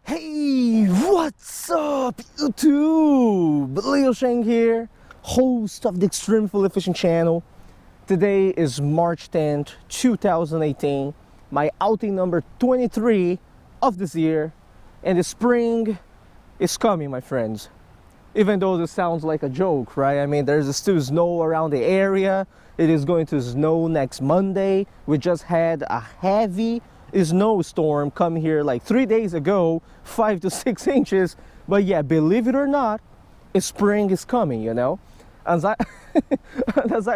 Hey, what's up YouTube? Leo Sheng here, host of the Extreme Fillet Fishing channel. Today is March 10th, 2018, my outing number 23 of this year, and the spring is coming, my friends. Even though this sounds like a joke, right? I mean, there's still snow around the area. It is going to snow next Monday. We just had a heavy snowstorm come here like 3 days ago, 5 to 6 inches. But yeah, believe it or not, spring is coming, you know. As I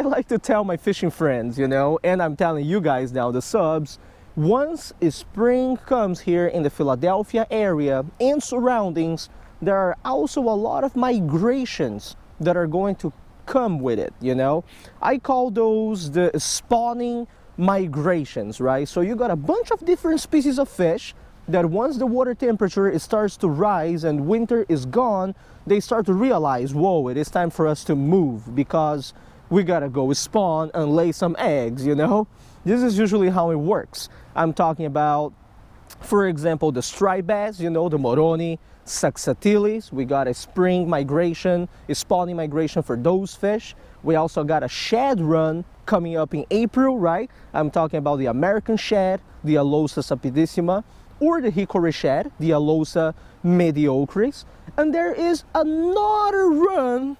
like to tell my fishing friends, you know, and I'm telling you guys now, the subs, once spring comes here in the Philadelphia area and surroundings, there are also a lot of migrations that are going to come with it, you know. I call those the spawning migrations, right? So you got a bunch of different species of fish that once the water temperature starts to rise and winter is gone, they start to realize, whoa, it is time for us to move because we gotta go spawn and lay some eggs, you know. This is usually how it works. I'm talking about, for example, the striped bass, you know, the Moroni, Saxatilis. We got a spring migration, a spawning migration for those fish. We also got a shad run coming up in April, right? I'm talking about the American shad, the Alosa sapidissima, or the hickory shad, the Alosa mediocris. And there is another run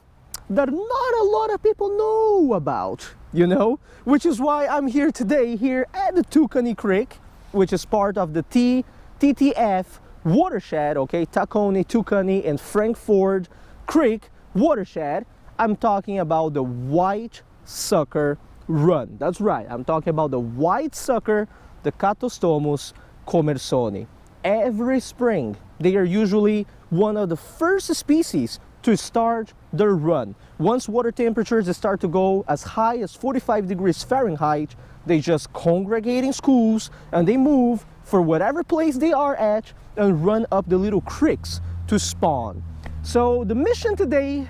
that not a lot of people know about, you know, which is why I'm here today, here at the Tookany Creek, which is part of the TTF watershed, okay, Tookany, and Frankford Creek watershed. I'm talking about the white sucker run. That's right, I'm talking about the white sucker, the Catostomus commersoni. Every spring, they are usually one of the first species to start their run. Once water temperatures start to go as high as 45 degrees Fahrenheit, they just congregate in schools and they move for whatever place they are at and run up the little creeks to spawn. So the mission today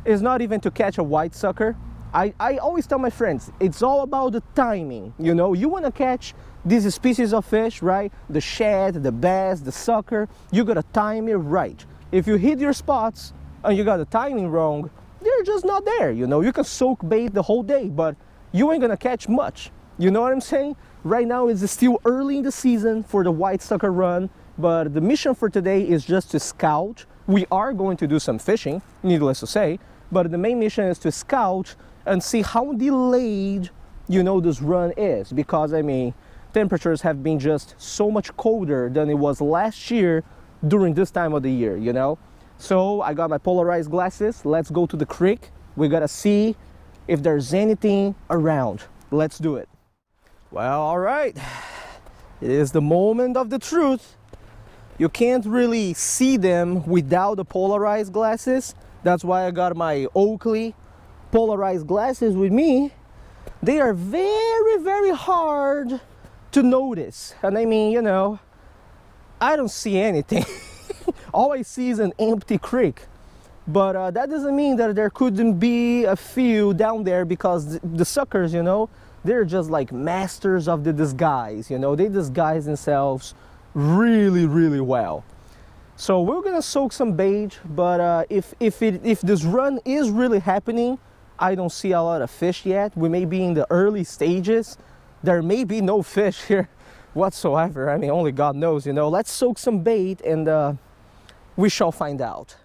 is not even to catch a white sucker. I always tell my friends, it's all about the timing. You know, you want to catch these species of fish, right? The shad, the bass, the sucker, you got to time it right. If you hit your spots and you got the timing wrong, they're just not there. You know, you can soak bait the whole day, but you ain't gonna catch much. You know what I'm saying? Right now it's still early in the season for the white sucker run, but the mission for today is just to scout. We are going to do some fishing, needless to say, but the main mission is to scout and see how delayed, you know, this run is, because I mean, temperatures have been just so much colder than it was last year during this time of the year, you know. So I got my polarized glasses. Let's go to the creek. We gotta see if there's anything around. Let's do it. Well, all right, it is the moment of the truth. You can't really see them without the polarized glasses. That's why I got my Oakley polarized glasses with me. They are very, very hard to notice. And I mean, you know, I don't see anything. All I see is an empty creek. But that doesn't mean that there couldn't be a few down there, because the suckers, you know, they're just like masters of the disguise, you know. They disguise themselves really, really well. So we're gonna soak some bait, but if this run is really happening, I don't see a lot of fish yet. We may be in the early stages. There may be no fish here whatsoever. I mean, only God knows, you know. Let's soak some bait and we shall find out.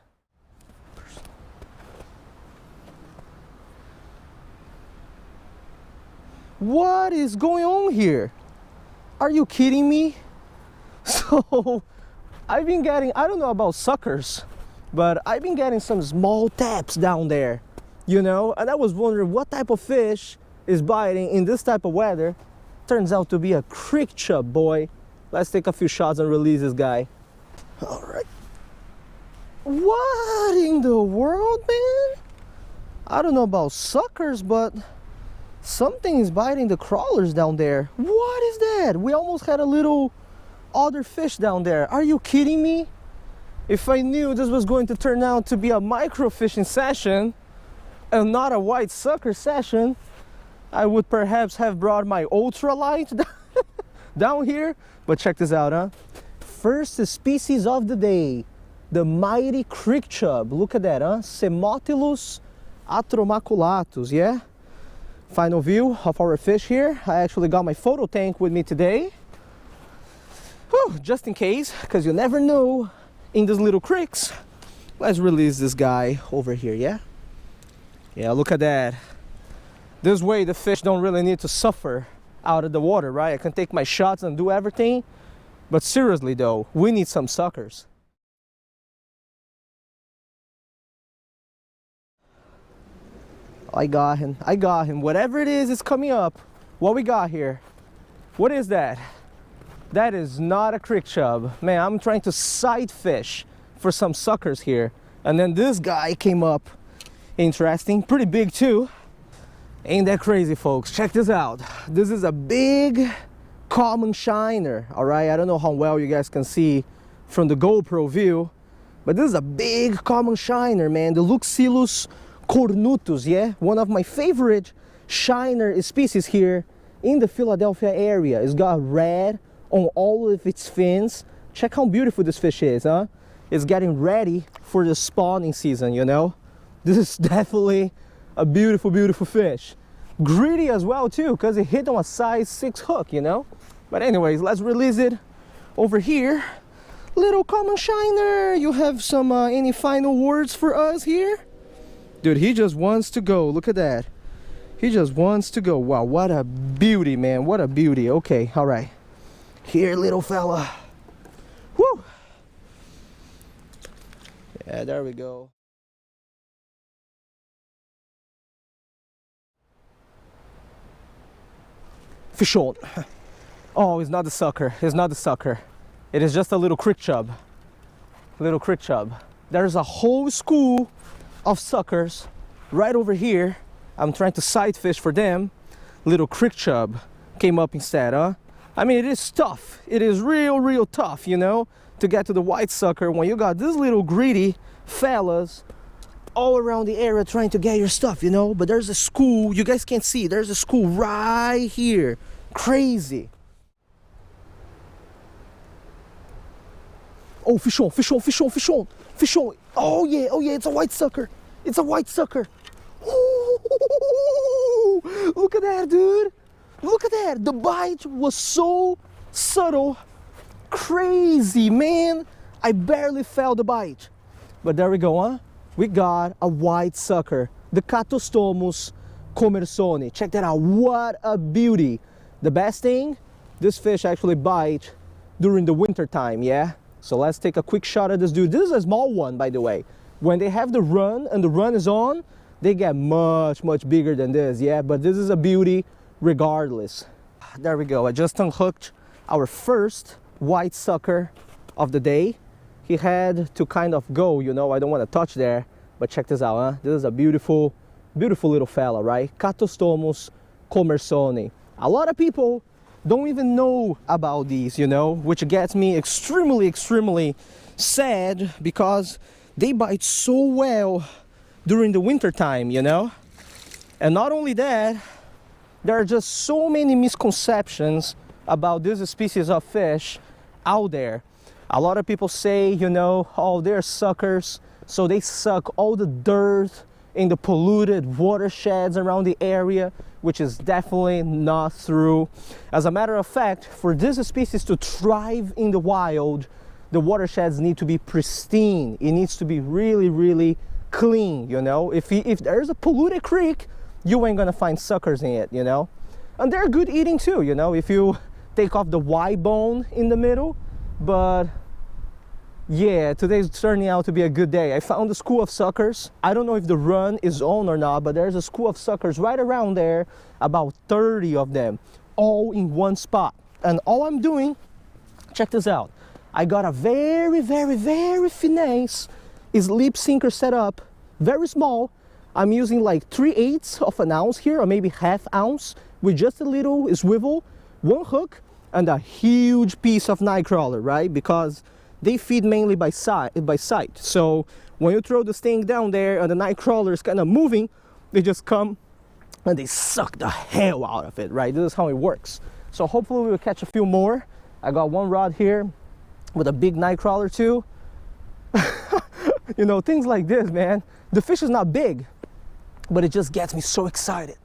What is going on here? Are you kidding me? So I've been getting, I don't know about suckers, but I've been getting some small taps down there, you know, and I was wondering what type of fish is biting in this type of weather. Turns out to be a creek chub, boy. Let's take a few shots and release this guy. All right. What in the world, man? I don't know about suckers, but something is biting the crawlers down there. What is that? We almost had a little other fish down there. Are you kidding me? If I knew this was going to turn out to be a micro fishing session and not a white sucker session, I would perhaps have brought my ultralight down here. But check this out, huh? first species of the day, the mighty creek chub. Look at that, huh? Semotilus atromaculatus, yeah? Final view of our fish here. I actually got my photo tank with me today. Whew, just in case, because you never know in these little creeks. Let's release this guy over here, yeah? Yeah, look at that. This way the fish don't really need to suffer out of the water, right? I can take my shots and do everything. But seriously though, we need some suckers. I got him. I got him. Whatever it is coming up. What we got here? What is that? That is not a creek chub. Man, I'm trying to sight fish for some suckers here. And then this guy came up. Interesting. Pretty big too. Ain't that crazy, folks? Check this out. This is a big common shiner. All right, I don't know how well you guys can see from the GoPro view, but this is a big common shiner, man. The Luxillus cornutus, yeah? One of my favorite shiner species here in the Philadelphia area. It's got red on all of its fins. Check how beautiful this fish is, huh? It's getting ready for the spawning season, you know? This is definitely a beautiful, beautiful fish. Greedy as well too, because it hit on a size 6 hook, you know? But anyways, let's release it over here. Little common shiner, you have some any final words for us here? Dude, he just wants to go. Look at that. He just wants to go. Wow, what a beauty, man. What a beauty. Okay, all right. Here, little fella. Woo! Yeah, there we go. Fish on. Oh, it's not the sucker. It's not the sucker. It is just a little creek chub. Little creek chub. There's a whole school of suckers right over here. I'm trying to sight fish for them. Little creek chub came up instead, huh? I mean, it is tough. It is real tough, you know, to get to the white sucker when you got these little greedy fellas all around the area trying to get your stuff, you know. But there's a school, you guys can't see, there's a school right here. Crazy. Oh, fish on, fish on, fish on, fish on, fish on. Oh yeah, it's a white sucker. It's a white sucker. Ooh, look at that, dude. Look at that. The bite was so subtle. Crazy, man. I barely felt the bite. But there we go, huh? We got a white sucker, the Catostomus commersoni. Check that out. What a beauty. The best thing, this fish actually bite during the winter time, yeah? So let's take a quick shot at this dude. This is a small one, by the way. When they have the run and the run is on, they get much bigger than this, yeah? But this is a beauty regardless. There we go. I just unhooked our first white sucker of the day. He had to kind of go, you know, I don't want to touch there, but check this out, huh? This is a beautiful little fella, right? Catostomus commersoni. A lot of people don't even know about these, you know, which gets me extremely sad because they bite so well during the winter time, you know. And not only that, there are just so many misconceptions about this species of fish out there. A lot of people say, you know, oh, they're suckers, so they suck all the dirt in the polluted watersheds around the area, which is definitely not true. As a matter of fact, for this species to thrive in the wild, the watersheds need to be pristine. It needs to be really clean, you know. If there's a polluted creek, you ain't gonna find suckers in it, you know. And they're good eating too, you know, if you take off the Y bone in the middle. But yeah, today's turning out to be a good day. I found a school of suckers. I don't know if the run is on or not, but there's a school of suckers right around there, about 30 of them, all in one spot. And all I'm doing, check this out. I got a very finesse slip sinker set up, very small. I'm using like 3/8 of an ounce here, or maybe ½ ounce, with just a little swivel, one hook, and a huge piece of night crawler, right? Because they feed mainly by sight. So when you throw this thing down there and the night crawler is kind of moving, they just come and they suck the hell out of it, right? This is how it works. So hopefully we'll catch a few more. I got one rod here, with a big night crawler too. You know, things like this, man. The fish is not big, but it just gets me so excited.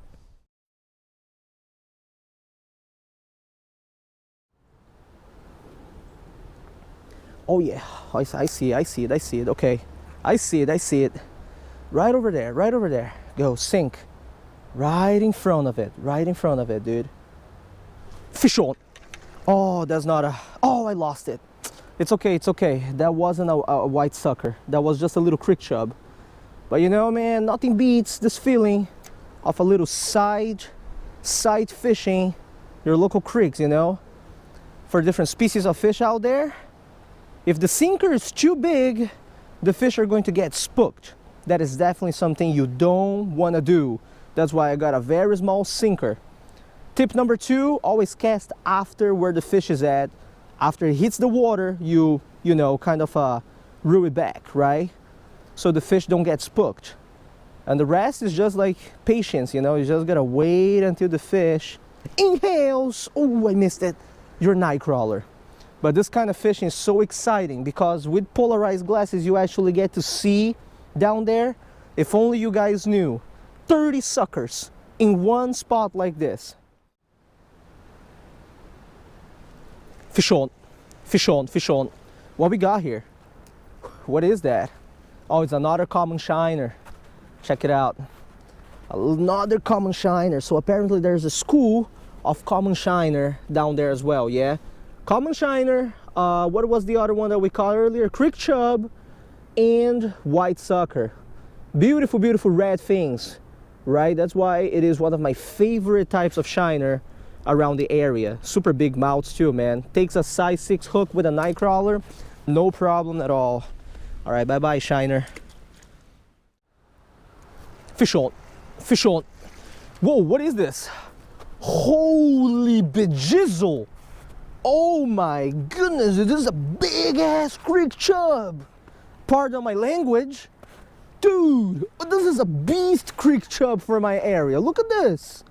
Oh yeah, I see it, okay. I see it. Right over there. Go, sink. Right in front of it, dude. Fish on. Oh, that's not a, oh, I lost it. It's okay. That wasn't a white sucker. That was just a little creek chub. But you know, man, nothing beats this feeling of a little side fishing your local creeks, you know, for different species of fish out there. If the sinker is too big, the fish are going to get spooked. That is definitely something you don't want to do. That's why I got a very small sinker. Tip number 2, always cast after where the fish is at. After it hits the water, you know, kind of reel it back, right? So the fish don't get spooked. And the rest is just like patience, you know, you just gotta wait until the fish inhales. Oh, I missed it. Your night crawler. But this kind of fishing is so exciting because with polarized glasses, you actually get to see down there. If only you guys knew, 30 suckers in one spot like this. Fish on. What we got here? What is that? Oh, it's another common shiner. Check it out. Another common shiner. So apparently there's a school of common shiner down there as well, yeah? Common shiner, what was the other one that we caught earlier? Creek chub and white sucker. Beautiful red fins, right? That's why it is one of my favorite types of shiner around the area. Super big mouths too, man. Takes a size 6 hook with a night crawler, no problem at all. All right, bye shiner. Fish on. Whoa, what is this? Holy bejizzle. Oh my goodness, this is a big ass creek chub. Pardon my language. Dude, this is a beast creek chub for my area. Look at this.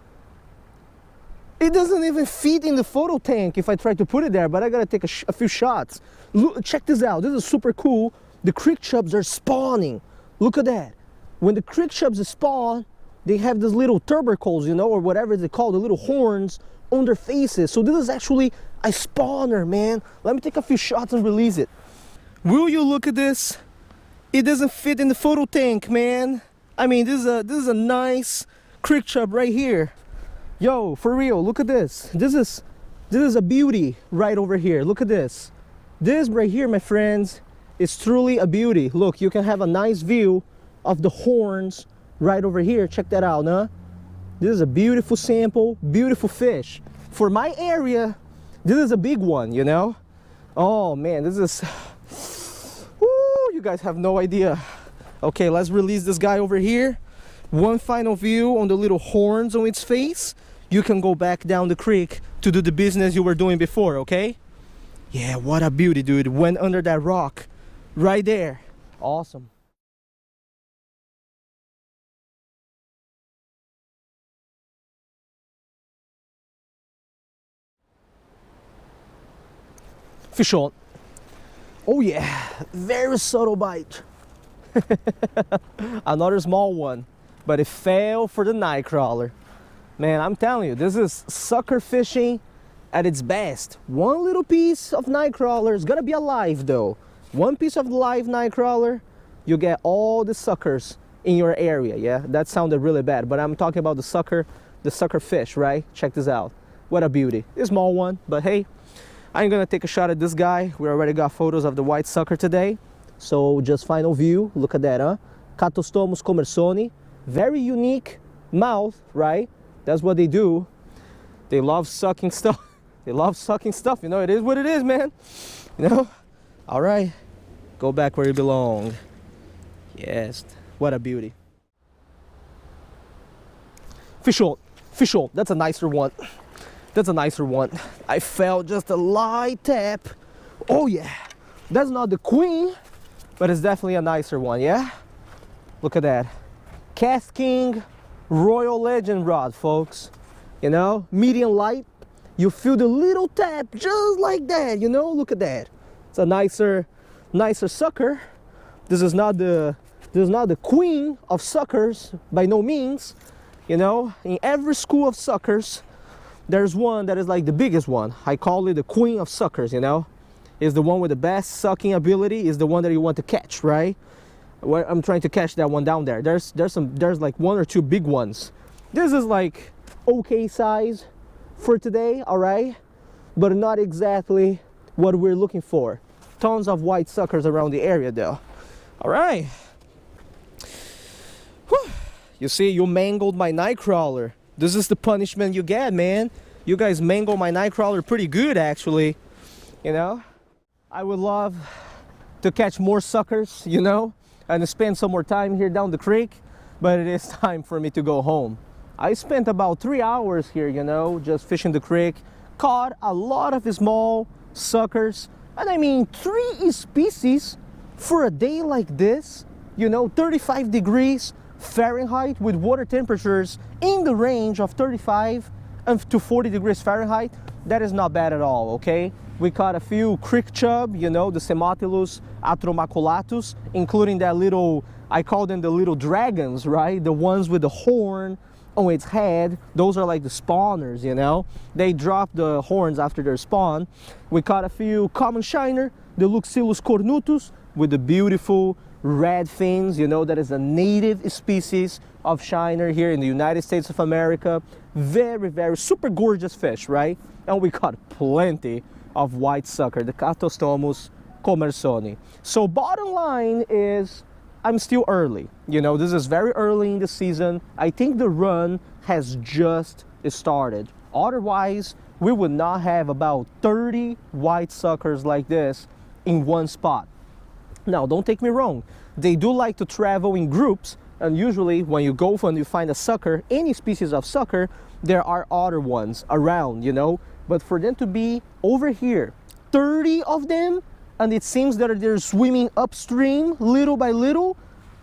It doesn't even fit in the photo tank if I try to put it there, but I gotta take a few shots. Look, check this out. This is super cool. The creek chubs are spawning. Look at that. When the creek chubs spawn, they have these little tubercles, you know, or whatever they call, the little horns on their faces. So this is actually a spawner, man. Let me take a few shots and release it. Will you look at this? It doesn't fit in the photo tank, man. I mean, this is a nice creek chub right here. Yo, for real, look at this. This is a beauty right over here. Look at this. This right here, my friends, is truly a beauty. Look, you can have a nice view of the horns right over here. Check that out, huh? This is a beautiful sample, beautiful fish. For my area, this is a big one, you know? Oh man, this is, woo, you guys have no idea. Okay, let's release this guy over here. One final view on the little horns on its face. You can go back down the creek to do the business you were doing before, okay? Yeah, what a beauty, dude. Went under that rock right there. Awesome. Fish on. Oh yeah, very subtle bite. Another small one, but it fell for the night crawler. Man, I'm telling you, this is sucker fishing at its best. One little piece of night crawler is gonna be alive though. One piece of live night crawler, you get all the suckers in your area, yeah? That sounded really bad, but I'm talking about the sucker fish, right? Check this out. What a beauty. A small one, but hey, I'm gonna take a shot at this guy. We already got photos of the white sucker today. So just final view, look at that, huh? Catostomus commersoni, very unique mouth, right? That's what they do. They love sucking stuff. They love sucking stuff, you know, it is what it is, man. You know? All right, go back where you belong. Yes, what a beauty. Fish on, that's a nicer one. That's a nicer one. I felt just a light tap. Oh yeah, that's not the queen, but it's definitely a nicer one, yeah? Look at that. Cast King Royal Legend rod, folks. You know, medium light. You feel the little tap just like that, you know? Look at that. It's a nicer sucker. This is not the queen of suckers by no means. You know, in every school of suckers, there's one that is like the biggest one. I call it the queen of suckers, you know. Is the one with the best sucking ability, is the one that you want to catch, right? Where I'm trying to catch that one down there. There's like one or two big ones. This is like okay size for today, all right? But not exactly what we're looking for. Tons of white suckers around the area though. All right. Whew. You see, you mangled my nightcrawler. This is the punishment you get, man. You guys mangled my nightcrawler pretty good, actually. You know, I would love to catch more suckers, you know, and spend some more time here down the creek, but it is time for me to go home. I spent about 3 hours here, you know, just fishing the creek, caught a lot of small suckers, and I mean 3 species for a day like this, you know, 35 degrees Fahrenheit with water temperatures in the range of 35 to 40 degrees Fahrenheit. That is not bad at all, okay? We caught a few creek chub, you know, the Sematilus atromaculatus, including that little, I call them the little dragons, right? The ones with the horn on its head. Those are like the spawners, you know? They drop the horns after their spawn. We caught a few common shiner, the Luxillus cornutus, with the beautiful red fins, you know, that is a native species of shiner here in the United States of America. Very, very super gorgeous fish, right? And we caught plenty of white sucker, the Catostomus commersoni. So bottom line is, I'm still early. You know, this is very early in the season. I think the run has just started. Otherwise, we would not have about 30 white suckers like this in one spot. Now, don't take me wrong. They do like to travel in groups, and usually when you go and you find a sucker, any species of sucker, there are other ones around, you know. But for them to be over here, 30 of them, and it seems that they're swimming upstream little by little,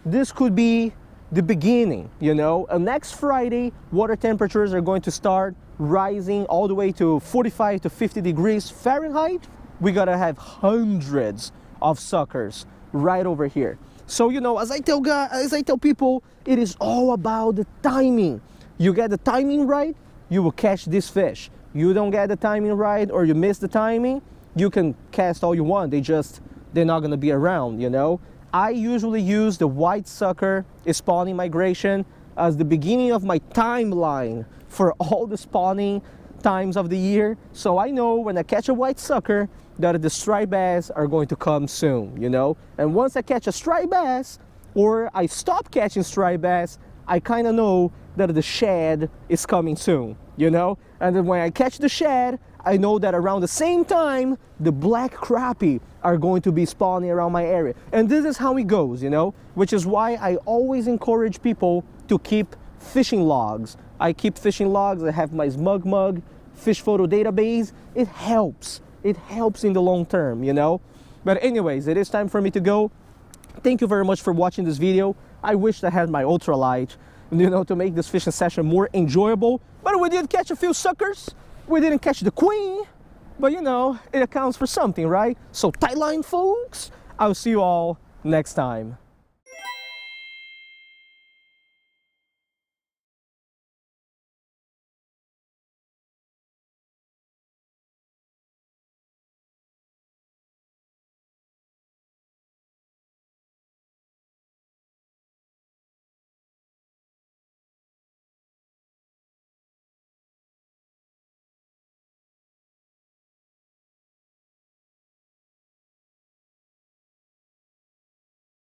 this could be the beginning, you know. And next Friday, water temperatures are going to start rising all the way to 45 to 50 degrees Fahrenheit. We gotta have hundreds of suckers right over here. So, you know, as I tell people, it is all about the timing. You get the timing right, you will catch this fish. You don't get the timing right, or you miss the timing, you can cast all you want. They're not gonna be around, you know. I usually use the white sucker spawning migration as the beginning of my timeline for all the spawning times of the year. So I know when I catch a white sucker that the striped bass are going to come soon, you know. And once I catch a striped bass, or I stop catching striped bass, I kind of know that the shad is coming soon, you know. And then when I catch the shad, I know that around the same time the black crappie are going to be spawning around my area. And this is how it goes, you know, which is why I always encourage people to keep fishing logs. I keep fishing logs. I have my SmugMug fish photo database. It helps in the long term, you know. But anyways, it is time for me to go. Thank you very much for watching this video. I wish I had my ultralight, you know, to make this fishing session more enjoyable. But we did catch a few suckers. We didn't catch the queen, but you know, it accounts for something, right? So tight line, folks. I'll see you all next time.